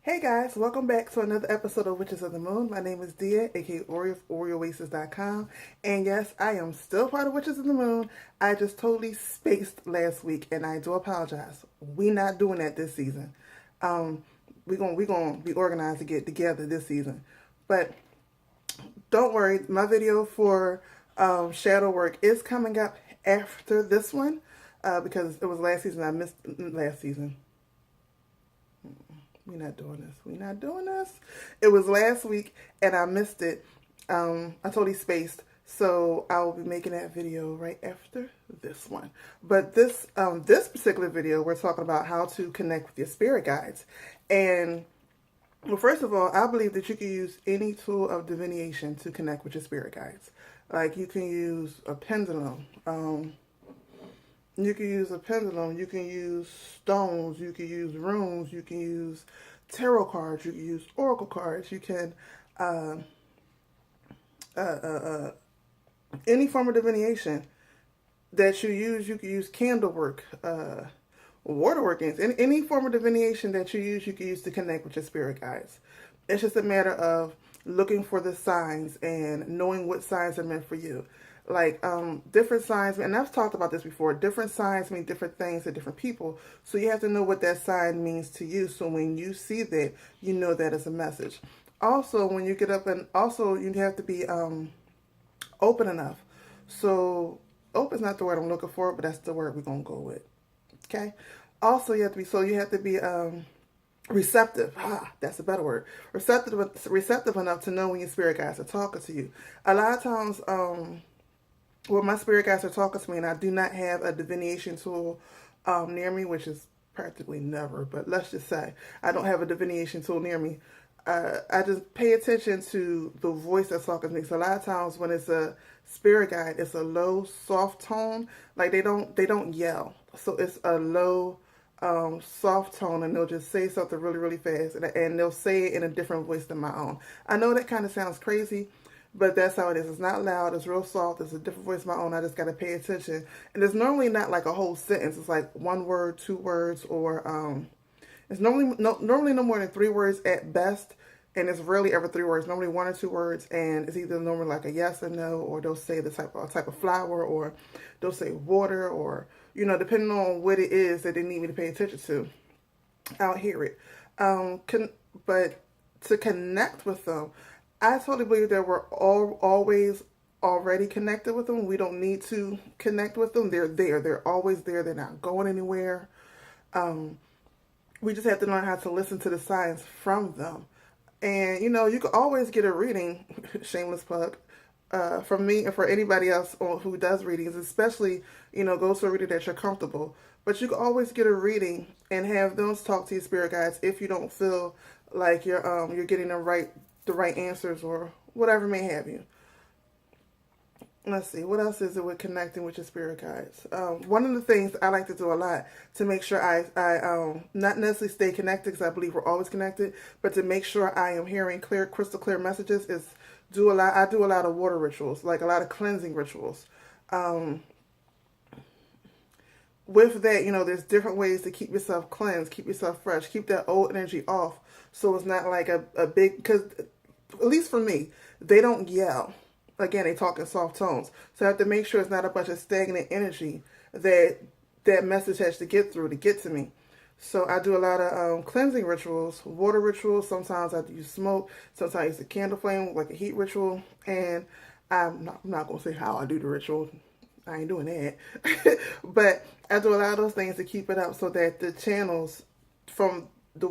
Hey guys, welcome back to another episode of Witches of the Moon. My name is Dia, aka Ori of Oasis.com. And yes, I am still part of Witches of the Moon. I just totally spaced last week and I do apologize. We not doing that this season. We gonna be organized to get together this season. But don't worry, my video for shadow work is coming up after this one because it was last season. I missed last season. We're not doing this. We're not doing this. It was last week and I missed it. I totally spaced. So I will be making that video right after this one. But this particular video, we're talking about how to connect with your spirit guides. And well, first of all, I believe that you can use any tool of divination to connect with your spirit guides. Like you can use a pendulum. You can use a pendulum, you can use stones, you can use runes, you can use tarot cards, you can use oracle cards, you can, any form of divination that you can use candle work, water workings, any form of divination that you can use to connect with your spirit guides. It's just a matter of looking for the signs and knowing what signs are meant for you. Like different signs, and I've talked about this before, different signs mean different things to different people. So you have to know what that sign means to you. So when you see that, you know that is a message. Also, when you get up, and also you have to be open enough. So open is not the word I'm looking for, but that's the word we're going to go with. Okay. Also, you have to be receptive. That's a better word. Receptive enough to know when your spirit guides are talking to you. A lot of times, well, my spirit guides are talking to me, and I do not have a divination tool near me, which is practically never, but let's just say I don't have a divination tool near me. I just pay attention to the voice that's talking to me. So a lot of times when it's a spirit guide, it's a low, soft tone. Like they don't yell. So it's a low, soft tone, and they'll just say something really, really fast, and they'll say it in a different voice than my own. I know that kind of sounds crazy, but that's how it is. It's not loud. It's real soft. It's a different voice of my own. I just got to pay attention. And it's normally not like a whole sentence. It's like one word, two words, or it's normally no more than 3 words at best. And it's rarely ever 3 words. Normally 1 or 2 words. And it's either normally like a yes or no, or they'll say the type of flower, or they'll say water, or, you know, depending on what it is that they need me to pay attention to, I'll hear it. But to connect with them, I totally believe that we're always already connected with them. We don't need to connect with them. They're there. They're always there. They're not going anywhere. We just have to learn how to listen to the signs from them. And, you know, you can always get a reading, shameless plug, from me and for anybody else who does readings, especially, you know, go to a reader that you're comfortable. But you can always get a reading and have those talk to your spirit guides if you don't feel like you're getting the right answers or whatever may have you. Let's see, what else is it with connecting with your spirit guides? One of the things I like to do a lot to make sure I not necessarily stay connected, because I believe we're always connected, but to make sure I am hearing crystal clear messages is I do a lot of water rituals, like a lot of cleansing rituals. With that, you know, there's different ways to keep yourself cleansed, keep yourself fresh, keep that old energy off, so it's not like a big, because at least for me, they don't yell. Again, they talk in soft tones. So I have to make sure it's not a bunch of stagnant energy that message has to get through to get to me. So I do a lot of cleansing rituals, water rituals. Sometimes I use smoke. Sometimes I use a candle flame, like a heat ritual. And I'm not going to say how I do the ritual. I ain't doing that. But I do a lot of those things to keep it up so that the channels from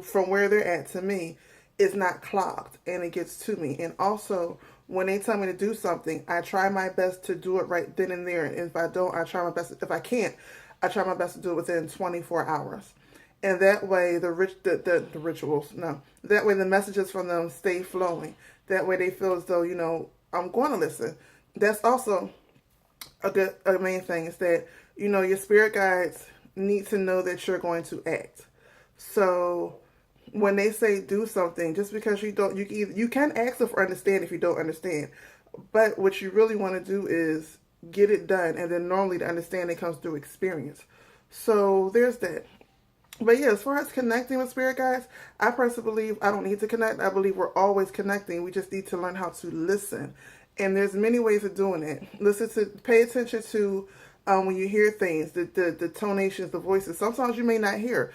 where they're at to me is not clogged and it gets to me. And also, when they tell me to do something, I try my best to do it right then and there. And if I don't, I try my best. If I can't, I try my best to do it within 24 hours. And that way, the rituals, no, that way the messages from them stay flowing. That way they feel as though, you know, I'm going to listen. That's also a main thing, is that, you know, your spirit guides need to know that you're going to act. So when they say do something, just because you can ask them for understand if you don't understand, but what you really want to do is get it done, and then normally the understanding comes through experience. So there's that. But yeah, as far as connecting with spirit guides, I personally believe I don't need to connect. I believe we're always connecting. We just need to learn how to listen. And there's many ways of doing it. Pay attention to when you hear things, the tonations, the voices. Sometimes you may not hear.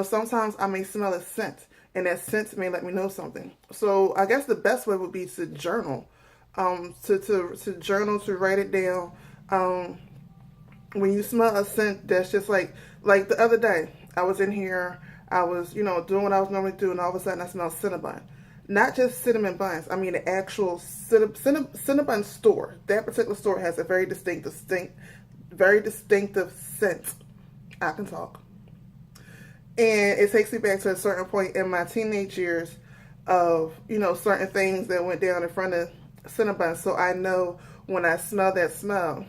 Sometimes I may smell a scent, and that scent may let me know something. So I guess the best way would be to journal, to journal, to write it down. When you smell a scent that's just like the other day, I was in here, I was, doing what I was normally doing, and all of a sudden I smelled Cinnabon. Not just cinnamon buns, I mean the actual Cinnabon store. That particular store has a very distinctive scent. I can talk. And it takes me back to a certain point in my teenage years of, certain things that went down in front of Cinnabon. So I know when I smell that smell,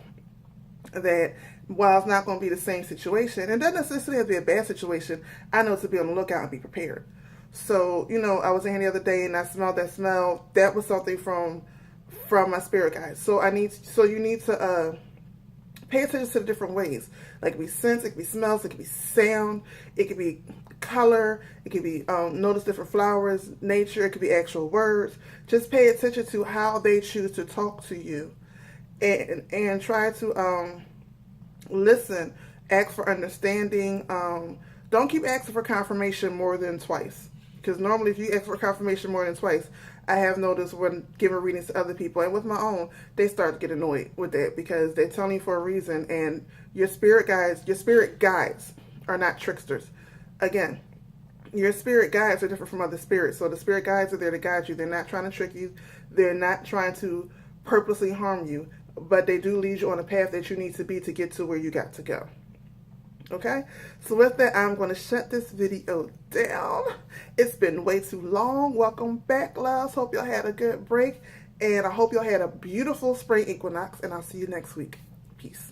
that while it's not going to be the same situation, and doesn't necessarily have to be a bad situation, I know to be on the lookout and be prepared. So, I was in here the other day and I smelled that smell. That was something from my spirit guide. So you need to pay attention to the different ways. Like, it could be scents, it could be smells, it could be sound, it could be color, it could be notice different flowers, nature, it could be actual words. Just pay attention to how they choose to talk to you, and try to listen, ask for understanding. Don't keep asking for confirmation more than twice, because normally if you ask for confirmation more than twice, I have noticed when giving readings to other people and with my own, they start to get annoyed with that, because they're telling you for a reason, and your spirit guides are not tricksters. Again, your spirit guides are different from other spirits. So the spirit guides are there to guide you. They're not trying to trick you. They're not trying to purposely harm you, but they do lead you on a path that you need to be to get to where you got to go. Okay, so with that, I'm going to shut this video down. It's been way too long. Welcome back, loves. Hope y'all had a good break, and I hope y'all had a beautiful spring equinox, and I'll see you next week. Peace.